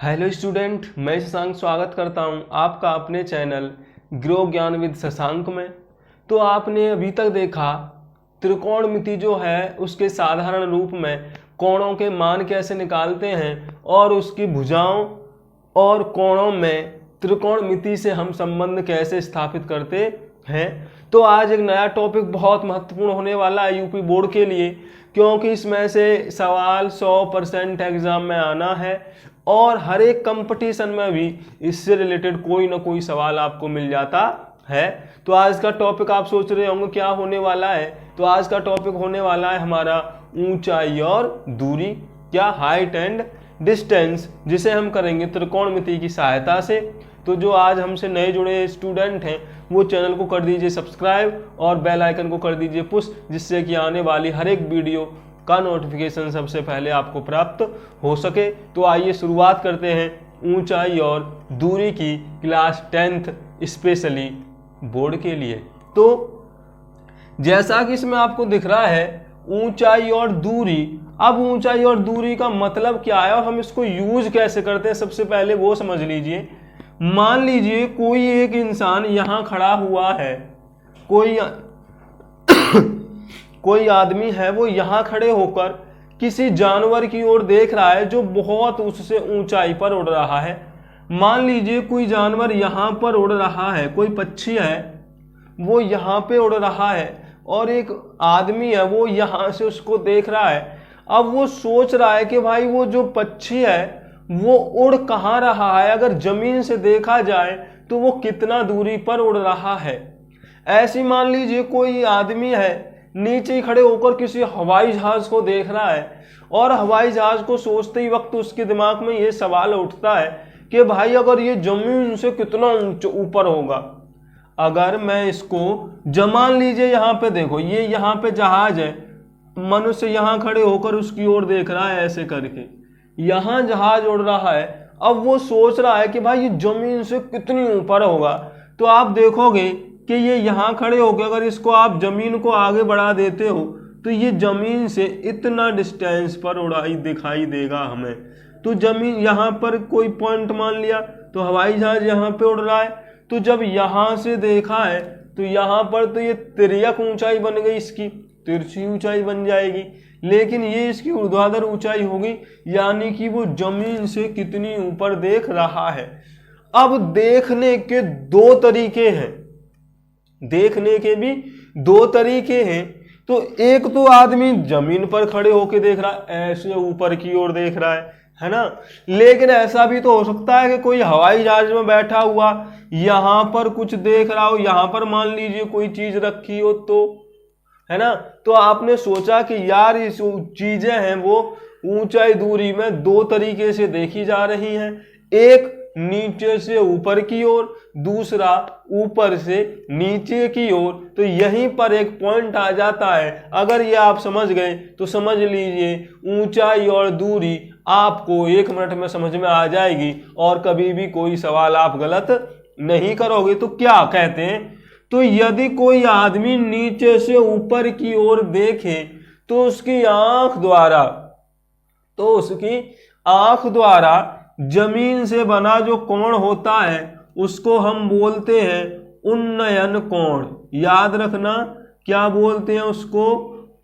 Hello student, मैं शशांक स्वागत करता हूं आपका अपने चैनल ग्रो ज्ञान विद शशांक में। तो आपने अभी तक देखा त्रिकोणमिति जो है उसके साधारण रूप में कोणों के मान कैसे निकालते हैं और उसकी भुजाओं और कोणों में त्रिकोणमिति से हम संबंध कैसे स्थापित करते हैं। तो आज एक नया टॉपिक बहुत महत्वपूर्ण होने वाला है यूपी बोर्ड के लिए, क्योंकि इसमें से सवाल 100% एग्जाम में आना है और हर एक कंपटीशन में भी इससे रिलेटेड कोई ना कोई सवाल आपको मिल जाता है। तो आज का टॉपिक आप सोच रहे होंगे क्या होने वाला है। तो आज का टॉपिक होने वाला है हमारा ऊंचाई और दूरी, क्या हाइट एंड डिस्टेंस, जिसे हम करेंगे त्रिकोणमिति की सहायता से। तो जो आज हमसे नए जुड़े स्टूडेंट हैं वो चैनल को कर दीजिए सब्सक्राइब और बेल आइकन को कर दीजिए पुश, जिससे कि आने वाली हर एक वीडियो का नोटिफिकेशन सबसे पहले आपको प्राप्त हो सके। तो आइए शुरुआत करते हैं ऊंचाई और दूरी की क्लास 10th स्पेशली बोर्ड के लिए। तो जैसा कि इसमें आपको दिख रहा है ऊंचाई और दूरी। अब ऊंचाई और दूरी का मतलब क्या है और हम इसको यूज कैसे करते हैं, सबसे पहले वो समझ लीजिए। मान लीजिए कोई एक इंसान यहां खड़ा हुआ है, कोई आदमी है वो यहां खड़े होकर किसी जानवर की ओर देख रहा है जो बहुत उससे ऊंचाई पर उड़ रहा है। मान लीजिए कोई जानवर यहां पर उड़ रहा है, कोई पक्षी है वो यहां पे उड़ रहा है और एक आदमी है वो यहां से उसको देख रहा है। अब वो सोच रहा है कि भाई वो जो पक्षी है वो उड़ कहाँ रहा है, अगर जमीन से देखा जाए तो वो कितना दूरी पर उड़ रहा है। ऐसी मान लीजिए कोई आदमी है नीचे खड़े होकर किसी हवाई जहाज को देख रहा है और हवाई जहाज को सोचते ही वक्त उसके दिमाग में ये सवाल उठता है कि भाई अगर ये जमीन से कितना ऊपर होगा। अगर मैं इसको मान लीजिए यहाँ पे देखो, ये यहाँ पे जहाज है, मनुष्य यहाँ खड़े होकर उसकी ओर देख रहा है ऐसे करके, यहाँ जहाज उड़ रहा है। अब वो सोच रहा है कि भाई ये जमीन से कितनी ऊपर होगा। तो आप देखोगे कि ये यहाँ खड़े होकर अगर इसको आप जमीन को आगे बढ़ा देते हो तो ये जमीन से इतना डिस्टेंस पर उड़ाई दिखाई देगा हमें। तो जमीन यहाँ पर कोई पॉइंट मान लिया तो हवाई जहाज यहाँ पे उड़ रहा है। तो जब यहाँ से देखा है तो यहाँ पर तो ये तिर्यक ऊंचाई बन गई, इसकी तिरछी ऊंचाई बन जाएगी, लेकिन ये इसकी ऊर्ध्वाधर ऊंचाई होगी, यानी कि वो जमीन से कितनी ऊपर देख रहा है। अब देखने के दो तरीके हैं, देखने के भी दो तरीके हैं। तो एक तो आदमी जमीन पर खड़े होकर देख रहा है, ऐसे ऊपर की ओर देख रहा है ना। लेकिन ऐसा भी तो हो सकता है कि कोई हवाई जहाज में बैठा हुआ यहां पर कुछ देख रहा हो, यहां पर मान लीजिए कोई चीज रखी हो तो, है ना। तो आपने सोचा कि यार ये चीजें हैं वो ऊंचाई दूरी में दो तरीके से देखी जा रही हैं, एक नीचे से ऊपर की ओर, दूसरा ऊपर से नीचे की ओर। तो यहीं पर एक पॉइंट आ जाता है। अगर ये आप समझ गए तो समझ लीजिए ऊंचाई और दूरी आपको 1 मिनट में समझ में आ जाएगी और कभी भी कोई सवाल आप गलत नहीं करोगे। तो क्या कहते हैं, तो यदि कोई आदमी नीचे से ऊपर की ओर देखे तो उसकी आंख द्वारा जमीन से बना जो कोण होता है उसको हम बोलते हैं उन्नयन कोण। याद रखना क्या बोलते हैं उसको,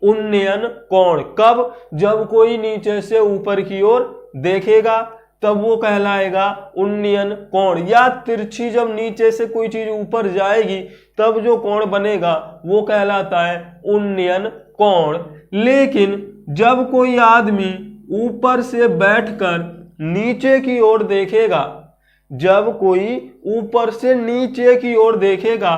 उन्नयन कोण। कब, जब कोई नीचे से ऊपर की ओर देखेगा तब वो कहलाएगा उन्नयन कोण। या तिरछी, जब नीचे से कोई चीज ऊपर जाएगी तब जो कोण बनेगा वो कहलाता है उन्नयन कोण। लेकिन जब कोई आदमी ऊपर से बैठकर नीचे की ओर देखेगा, जब कोई ऊपर से नीचे की ओर देखेगा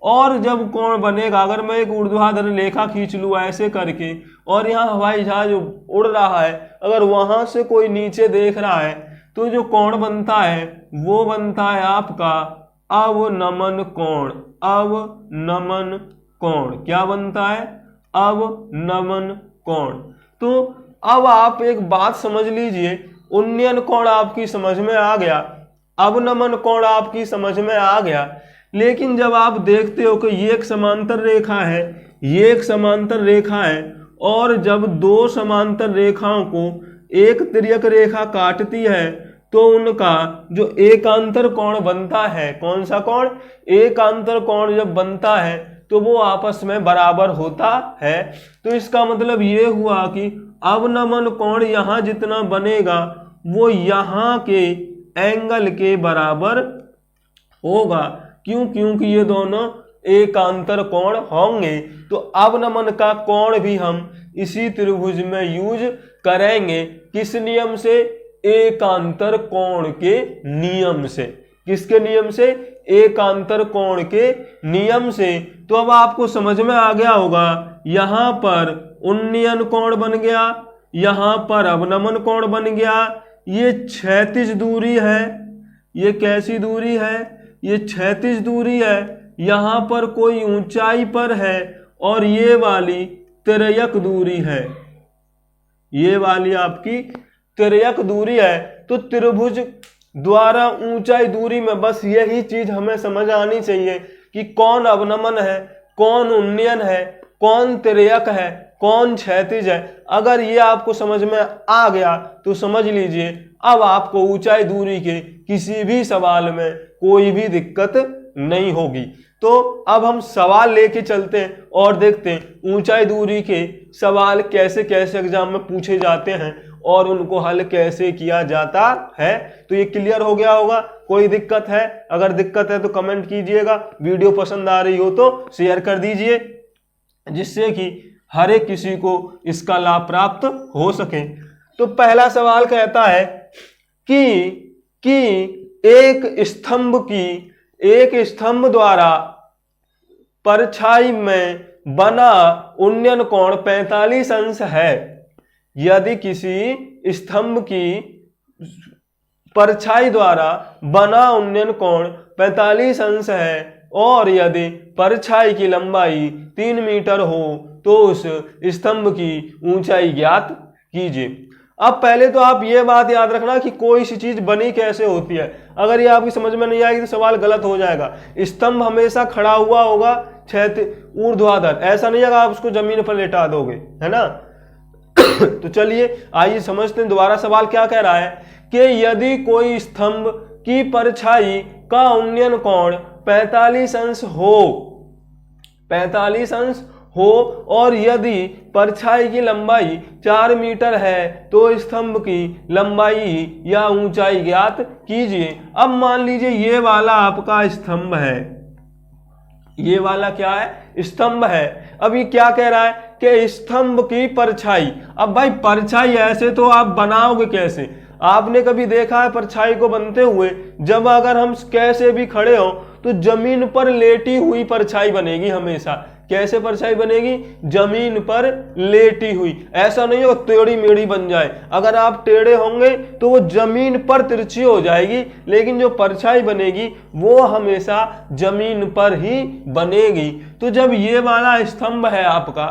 और जब कोण बनेगा, अगर मैं एक ऊर्ध्वाधर रेखा खींच लूं ऐसे करके और यहाँ हवाई जहाज उड़ रहा है, अगर वहां से कोई नीचे देख रहा है तो जो कोण बनता है वो बनता है आपका अवनमन कोण। अवनमन कोण क्या बनता है, अवनमन कोण। तो अब आप एक बात समझ लीजिए, उन्नयन कोण आपकी समझ में आ गया, अवनमन कोण आपकी समझ में आ गया। लेकिन जब आप देखते हो कि ये एक समांतर रेखा है, ये एक समांतर रेखा है और जब दो समांतर रेखाओं को एक तिर्यक रेखा काटती है तो उनका जो एकांतर कोण बनता है, कौन सा कोण, एकांतर कोण जब बनता है तो वो आपस में बराबर होता है। तो इसका मतलब ये हुआ कि अवनमन कोण यहाँ जितना बनेगा वो यहाँ के एंगल के बराबर होगा। क्यों? क्योंकि ये दोनों एकांतर कोण होंगे। तो अवनमन का कोण भी हम इसी त्रिभुज में यूज करेंगे। किस नियम से? एकांतर कोण के नियम से। किसके नियम से? एकांतर कोण के नियम से। तो अब आपको समझ में आ गया होगा, यहां पर उन्नयन कोण बन गया, यहां पर अवनमन कोण बन गया। ये क्षैतिज दूरी है, ये कैसी दूरी है? ये क्षैतिज दूरी है। यहां पर कोई ऊंचाई पर है और ये वाली तिर्यक दूरी है, ये वाली आपकी तिर्यक दूरी है। तो त्रिभुज द्वारा ऊंचाई दूरी में बस यही चीज हमें समझ आनी चाहिए कि कौन अवनमन है, कौन उन्नयन है, कौन तिर्यक है, कौन क्षैतिज है। अगर ये आपको समझ में आ गया तो समझ लीजिए अब आपको ऊंचाई दूरी के किसी भी सवाल में कोई भी दिक्कत नहीं होगी। तो अब हम सवाल लेके चलते हैं और देखते हैं ऊंचाई दूरी के सवाल कैसे कैसे एग्जाम में पूछे जाते हैं और उनको हल कैसे किया जाता है। तो ये क्लियर हो गया होगा। कोई दिक्कत है? अगर दिक्कत है तो कमेंट कीजिएगा। वीडियो पसंद आ रही हो तो शेयर कर दीजिए, जिससे कि हर एक किसी को इसका लाभ प्राप्त हो सके। तो पहला सवाल कहता है कि एक स्तंभ द्वारा परछाई में बना उन्नयन कोण 45 अंश है। यदि किसी स्तंभ की परछाई द्वारा बना उन्नयन कोण 45 अंश है और यदि परछाई की लंबाई 3 मीटर हो तो उस स्तंभ की ऊंचाई ज्ञात कीजिए। अब पहले तो आप ये बात याद रखना कि कोई सी चीज बनी कैसे होती है। अगर ये आपकी समझ में नहीं आएगी तो सवाल गलत हो जाएगा। स्तंभ हमेशा खड़ा हुआ होगा, ऊर्ध्वाधर, ऐसा नहीं है आप उसको जमीन पर लेटा दोगे, है ना। तो चलिए आइए समझते हैं दोबारा सवाल क्या कह रहा है कि यदि कोई स्तंभ की परछाई का उन्नयन कोण 45 अंश हो, 45 अंश हो और यदि परछाई की लंबाई 4 मीटर है तो स्तंभ की लंबाई या ऊंचाई ज्ञात कीजिए। अब मान लीजिए ये वाला आपका स्तंभ है, ये वाला क्या है? स्तंभ है। अब ये क्या कह रहा है कि स्तंभ की परछाई। अब भाई परछाई ऐसे तो आप बनाओगे कैसे? आपने कभी देखा है परछाई को बनते हुए? जब अगर हम कैसे भी खड़े हो तो जमीन पर लेटी हुई परछाई बनेगी हमेशा। कैसे परछाई बनेगी? जमीन पर लेटी हुई। ऐसा नहीं हो टेढ़ी मेढ़ी बन जाए। अगर आप टेढ़े होंगे तो वो जमीन पर तिरछी हो जाएगी, लेकिन जो परछाई बनेगी वो हमेशा जमीन पर ही बनेगी। तो जब ये वाला स्तंभ है आपका,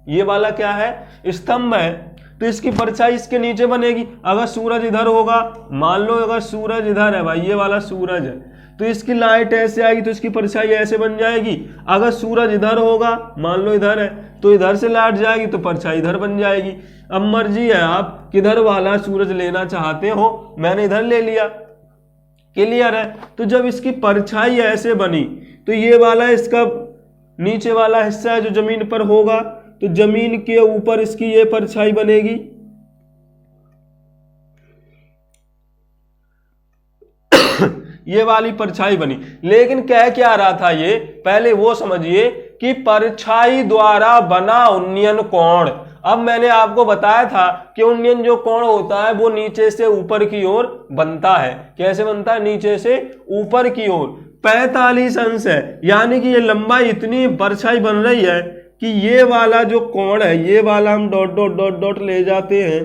ये वाला क्या है? स्तंभ है, तो इसकी परछाई इसके नीचे बनेगी। अगर सूरज इधर होगा, मान लो अगर सूरज इधर है भाई, ये वाला सूरज है, तो इसकी लाइट ऐसे आएगी तो इसकी परछाई ऐसे बन जाएगी। अगर सूरज इधर होगा, मान लो इधर है, तो इधर से लाइट जाएगी तो परछाई इधर बन जाएगी। अब मर्जी है आप किधर वाला सूरज लेना चाहते हो, मैंने इधर ले लिया। क्लियर है? तो जब इसकी परछाई ऐसे बनी तो ये वाला इसका नीचे वाला हिस्सा है जो जमीन पर होगा, तो जमीन के ऊपर इसकी ये परछाई बनेगी। ये वाली परछाई बनी। लेकिन कह क्या रहा था ये, पहले वो समझिए कि परछाई द्वारा बना उन्नयन कोण। अब मैंने आपको बताया था कि उन्नयन जो कोण होता है वो नीचे से ऊपर की ओर बनता है। कैसे बनता है? नीचे से ऊपर की ओर। 45 अंश है, यानी कि ये लंबाई इतनी परछाई बन रही है कि ये वाला जो कोण है, ये वाला हम डॉट डॉट डॉट डॉट ले जाते हैं,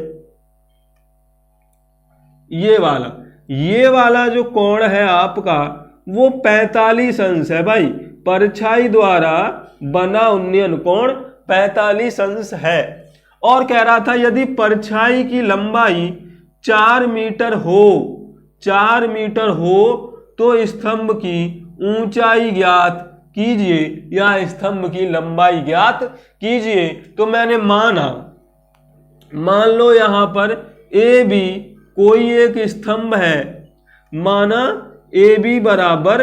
ये वाला जो कोण है आपका वो 45 अंश है भाई। परछाई द्वारा बना उन्नयन कोण 45 अंश है। और कह रहा था यदि परछाई की लंबाई 4 मीटर हो तो स्तंभ की ऊंचाई ज्ञात कीजिए या स्तंभ की लंबाई ज्ञात कीजिए। तो मैंने मान लो यहां पर ए बी कोई एक स्तंभ है, माना ए बी बराबर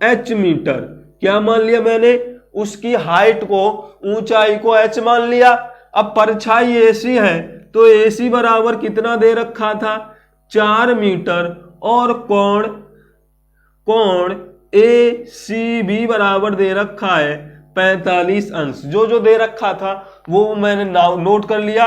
h मीटर। क्या मान लिया मैंने? उसकी हाइट को, ऊंचाई को h मान लिया। अब परछाई AC है तो AC बराबर कितना दे रखा था? 4 मीटर। और कोण ACB बराबर दे रखा है 45 अंश। जो जो दे रखा था वो मैंने नोट कर लिया।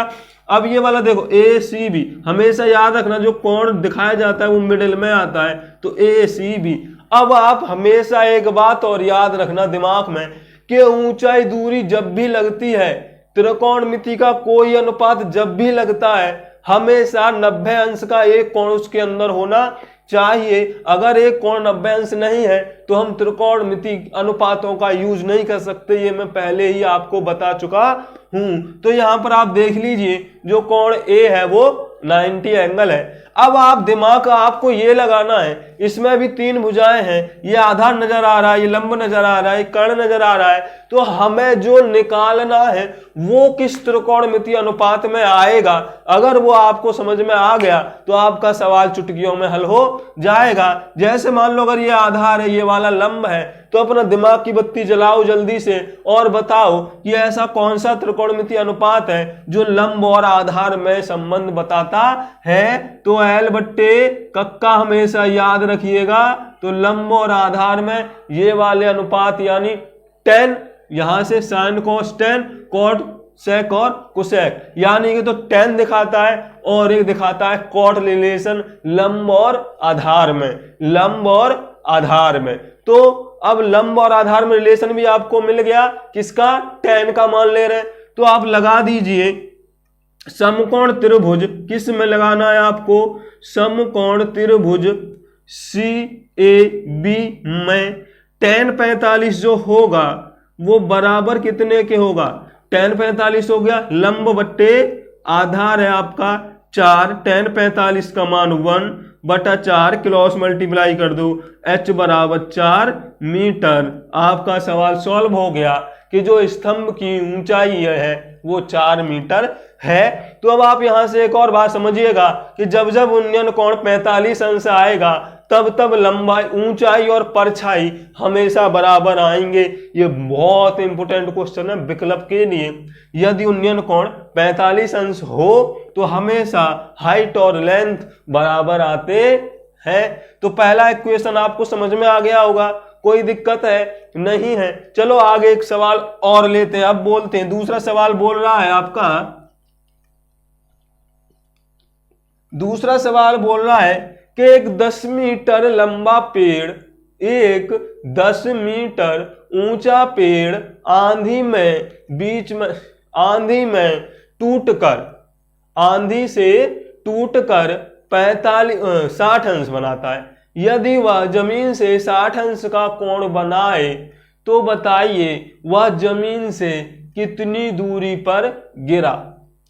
अब ये वाला देखो ACB, हमेशा याद रखना जो कोण दिखाया जाता है वो मिडिल में आता है, तो ACB। अब आप हमेशा एक बात और याद रखना दिमाग में कि ऊंचाई दूरी जब भी लगती है, त्रिकोणमिति का कोई अनुपात जब भी लगता है, हमेशा 90 अंश का एक कोण उसके अंदर होना चाहिए। अगर एक कोण 90 अंश नहीं है तो हम त्रिकोणमिति अनुपातों का यूज नहीं कर सकते, ये मैं पहले ही आपको बता चुका हूं। तो यहां पर आप देख लीजिए जो कोण A है वो 90 एंगल है। अब आप दिमाग आपको ये लगाना है, इसमें भी 3 भुजाएं हैं, ये आधार नजर आ रहा है, ये लंब नजर आ रहा है, कर्ण नजर आ रहा है, तो हमें जो निकालना है वो किस त्रिकोणमिति अनुपात में आएगा। अगर वो आपको समझ में आ गया तो आपका सवाल चुटकियों में हल हो जाएगा। जैसे मान लो अगर ये आधार है, ये वाला लंब है, तो अपना दिमाग की बत्ती जलाओ जल्दी से और बताओ कि ऐसा कौन सा त्रिकोणमिति अनुपात है जो लंब और आधार में संबंध बताता है। तो L बट्टे कक्का हमेशा याद रखिएगा। तो लंब और आधार में ये वाले अनुपात यानी tan, यहां से sin cos tan, cot sec और cosec, यानी कि तो tan दिखाता है और एक दिखाता है cot रिलेशन लंब और आधार में, लंब और आधार में। तो अब लंब और आधार में रिलेशन भी आपको मिल गया, किसका? tan का मान ले रहे हैं। तो आप लगा दीजिए समकोण त्रिभुज, किस में लगाना है आपको? समकोण त्रिभुज CAB में tan 45 जो होगा वो बराबर कितने के होगा? tan 45 हो गया लंब बट्टे आधार है आपका 4, tan 45 का मान 1/4, क्रॉस मल्टीप्लाई कर दो, h बराबर 4 मीटर। आपका सवाल सॉल्व हो गया कि जो स्तंभ की ऊंचाई है वो 4 मीटर है। तो अब आप यहां से एक और बात समझिएगा कि जब जब उन्नयन कोण 45 अंश आएगा तब तब लंबाई, ऊंचाई और परछाई हमेशा बराबर आएंगे। ये बहुत इंपोर्टेंट क्वेश्चन है विकल्प के लिए। यदि उन्नयन कोण 45 अंश हो तो हमेशा हाइट और लेंथ बराबर आते हैं। तो पहला इक्वेशन आपको समझ में आ गया होगा, कोई दिक्कत है नहीं है। चलो आगे एक सवाल और लेते हैं। अब बोलते हैं, दूसरा सवाल बोल रहा है आपका, दूसरा सवाल बोल रहा है कि एक 10 मीटर लंबा पेड़, एक 10 मीटर ऊंचा पेड़ आंधी में टूटकर, आंधी से टूटकर 60 अंश बनाता है। यदि वह जमीन से 60 अंश का कोण बनाए तो बताइए वह जमीन से कितनी दूरी पर गिरा,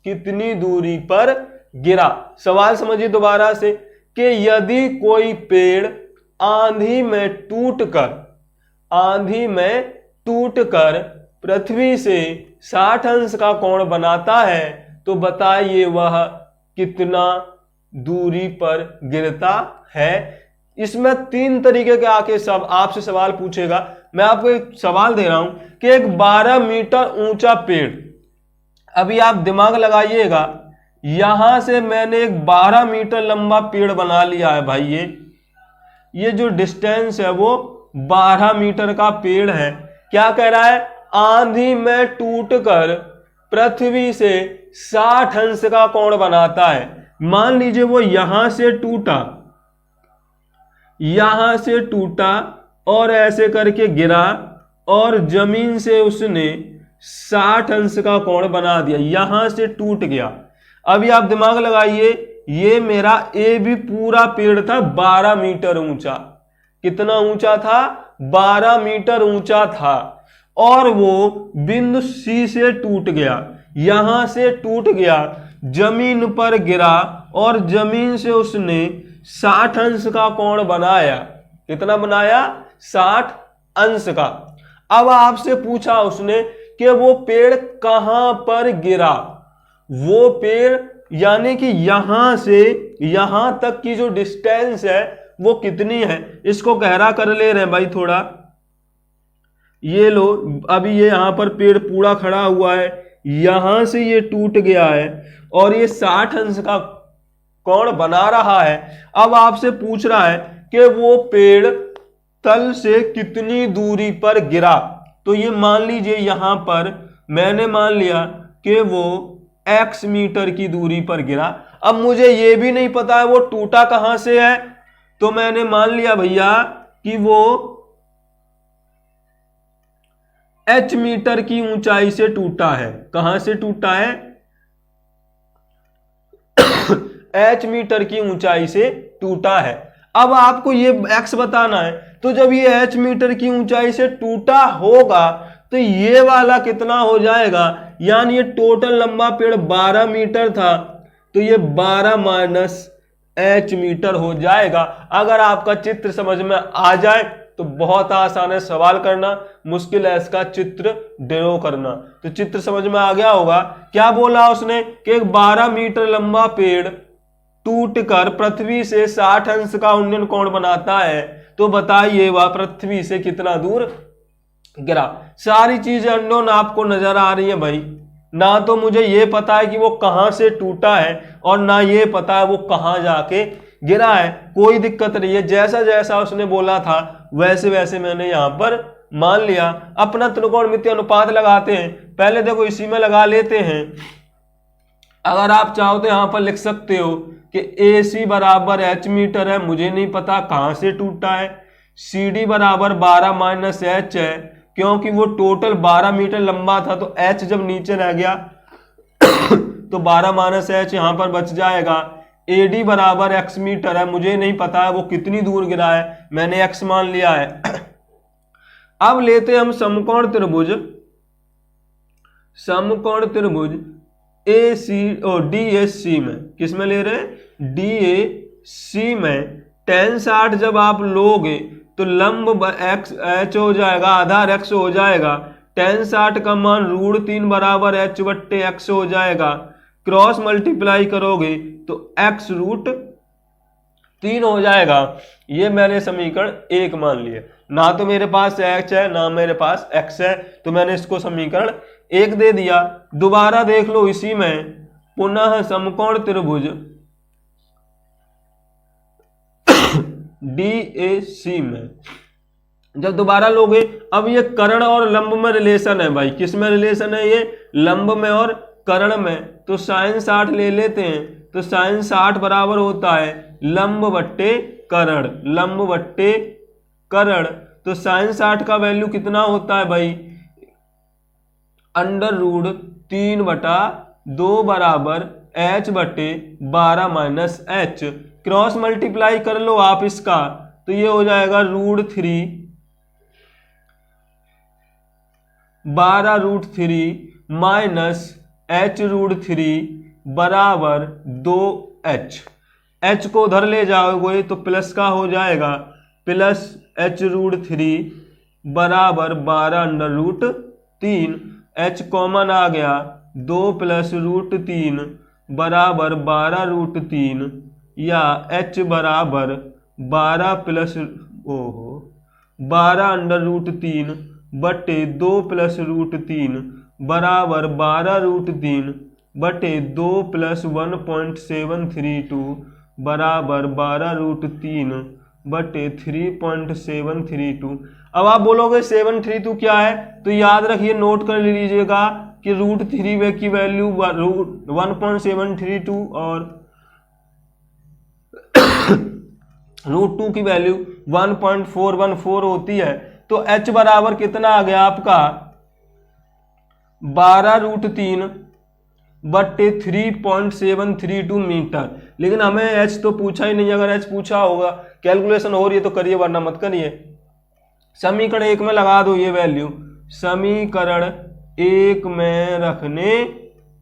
कितनी दूरी पर गिरा। सवाल समझिए दोबारा से कि यदि कोई पेड़ आंधी में टूटकर पृथ्वी से 60 अंश का कोण बनाता है तो बताइए वह कितना दूरी पर गिरता है। इसमें 3 तरीके के आके सब आपसे सवाल पूछेगा। मैं आपको एक सवाल दे रहा हूं कि एक 12 मीटर ऊंचा पेड़, अभी आप दिमाग लगाइएगा, यहां से मैंने एक 12 मीटर लंबा पेड़ बना लिया है भाई। ये जो डिस्टेंस है वो 12 मीटर का पेड़ है। क्या कह रहा है? आंधी में टूटकर पृथ्वी से 60 अंश का कोण बनाता है। मान लीजिए वो यहां से टूटा और ऐसे करके गिरा और जमीन से उसने 60 अंश का कोण बना दिया, यहां से टूट गया। अभी आप दिमाग लगाइए, ये मेरा ए भी पूरा पेड़ था 12 मीटर ऊंचा। कितना ऊंचा था? 12 मीटर ऊंचा था। और वो बिंदु सी से टूट गया, यहां से टूट गया, जमीन पर गिरा और जमीन से उसने 60 अंश का कोण बनाया। कितना बनाया? 60 अंश का। अब आपसे पूछा उसने कि वो पेड़ कहां पर गिरा, वो पेड़ यानी कि यहां से यहां तक की जो डिस्टेंस है वो कितनी है, इसको गहरा कर ले रहे हैं भाई थोड़ा। ये लो, अभी ये यहां पर पेड़ पूरा खड़ा हुआ है, यहां से ये टूट गया है और ये 60 अंश का कोण बना रहा है। अब आपसे पूछ रहा है कि वो पेड़ तल से कितनी दूरी पर गिरा। तो ये मान लीजिए यहां पर मैंने मान लिया कि वो x मीटर की दूरी पर गिरा। अब मुझे ये भी नहीं पता है वो टूटा कहां से है, तो मैंने मान लिया भैया कि वो h मीटर की ऊंचाई से टूटा है। कहां से टूटा है? h मीटर की ऊंचाई से टूटा है। अब आपको ये x बताना है, तो जब ये h मीटर की ऊंचाई से टूटा होगा तो ये वाला कितना हो जाएगा, यानी ये टोटल लंबा पेड़ 12 मीटर था, तो ये 12 माइनस h मीटर हो जाएगा। अगर आपका चित्र समझ में आ जाए तो बहुत आसान है सवाल करना, मुश्किल है इसका चित्र ड्रॉ करना। तो चित्र समझ में आ गया होगा। क्या बोला उसने कि एक 12 मीटर लंबा पेड़ टूटकर पृथ्वी से 60 अंश का उन्नयन कोण बनाता है, तो बताइए वह पृथ्वी से कितना दूर गिरा। सारी चीजें अननोन आपको नजर आ रही है भाई, ना तो मुझे ये पता है कि वो कहां से टूटा है और ना ये पता है वो कहां जाके गिरा है। कोई दिक्कत नहीं है, जैसा जैसा उसने बोला था वैसे वैसे मैंने यहां पर मान लिया। अपना त्रिकोणमितीय अनुपात लगाते हैं, पहले देखो इसी में लगा लेते हैं। अगर आप चाहो तो यहां पर लिख सकते हो कि AC बराबर h मीटर है, मुझे नहीं पता कहां से टूटा है। CD बराबर 12 माइनस h है, क्योंकि वो टोटल 12 मीटर लंबा था, तो h जब नीचे रह गया तो 12 माइनस h यहां पर बच जाएगा। AD बराबर x मीटर है, मुझे नहीं पता है वो कितनी दूर गिरा है, मैंने x मान लिया है। अब लेते हम समकोण त्रिभुज, समकोण त्रिभुज DAC में, किस में ले रहे हैं? DAC में tan 60 जब आप लोगे तो लंब x h हो जाएगा, आधार x हो जाएगा। tan 60 का मान √3 बराबर h बट्टे x हो जाएगा। क्रॉस मल्टीप्लाई करोगे तो x √3 हो जाएगा। ये मैंने समीकरण 1 मान लिया। ना तो मेरे पास h है ना मेरे पास x है, तो मैंने इसको समीकरण 1 दे दिया। दोबारा देख लो इसी में, पुनः समकोण त्रिभुज DAC में जब दोबारा लोगे, अब ये कर्ण और लंब में रिलेशन है भाई। किस में रिलेशन है? ये लंब में और कर्ण में। तो sin 60 ले लेते हैं, तो sin 60 बराबर होता है लंब बट्टे कर्ण, लंब बट्टे कर्ण। तो sin 60 का वैल्यू कितना होता है भाई? √3/2 बराबर h बट्टे 12 माइनस h। क्रॉस मल्टीप्लाई कर लो आप इसका, तो ये हो जाएगा √3 12√3 माइनस h√3 बराबर 2h। h को उधर ले जाओगे तो प्लस का हो जाएगा, प्लस h√3 बराबर 12√3। h कॉमन आ गया, 2 + √3 बराबर 12√3, या h बराबर 12 √3 बटे 2 + √3 बराबर 12√3 बटे 2 + 1.732 बराबर 12√3 बटे 3.732। अब आप बोलोगे 732 क्या है, तो याद रखिए, नोट कर लीजिएगा कि √3 की वैल्यू 1.732 और √2 की वैल्यू 1.414 होती है। तो h बराबर कितना आ गया आपका? 12√3 बट्टे 3.732 मीटर। लेकिन हमें h तो पूछा ही नहीं, अगर h पूछा होगा, कैलकुलेशन हो रही है तो करिए वरना मत करिए। समीकरण 1 में लगा दो ये वैल्यू, समीकरण 1 में रखने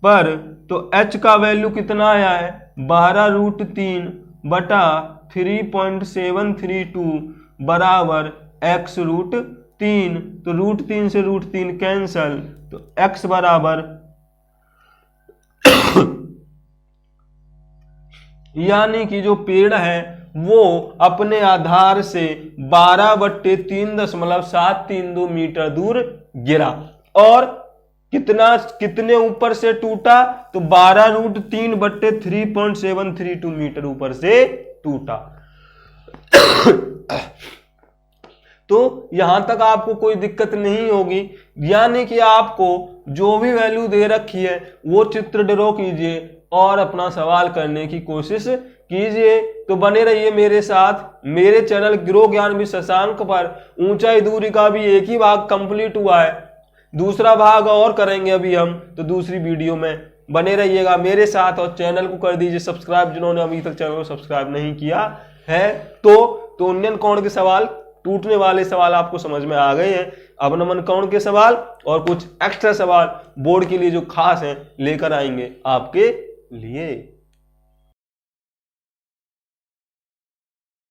पर तो h का वैल्यू कितना आया है? 12√3 बटा 3.732 बराबर x√3। तो √3 से √3 कैंसल, तो x बराबर यानी कि जो पेड़ है वो अपने आधार से 12/3.732 मीटर दूर गिरा। और कितने ऊपर से टूटा? तो 12√3/3.732 मीटर ऊपर से टूटा। तो यहां तक आपको कोई दिक्कत नहीं होगी, यानी कि आपको जो भी वैल्यू दे रखी है वो चित्र ड्रॉ कीजिए और अपना सवाल करने की कोशिश कीजिए। तो बने रहिए मेरे साथ। मेरे चैनल गिरो ज्ञान विद शशांक पर ऊंचाई दूरी का भी एक ही भाग कंप्लीट हुआ है, दूसरा भाग और करेंगे अभी हम, तो दूसरी वीडियो में बने रहिएगा मेरे साथ। और चैनल को कर दीजिए सब्सक्राइब जिन्होंने अभी तक चैनल को सब्सक्राइब नहीं किया है। तो उन्नयन कोण के सवाल, टूटने वाले सवाल आपको समझ में आ गए हैं। अवनमन कोण के सवाल और कुछ एक्स्ट्रा सवाल बोर्ड के लिए जो खास हैं लेकर आएंगे आपके लिए।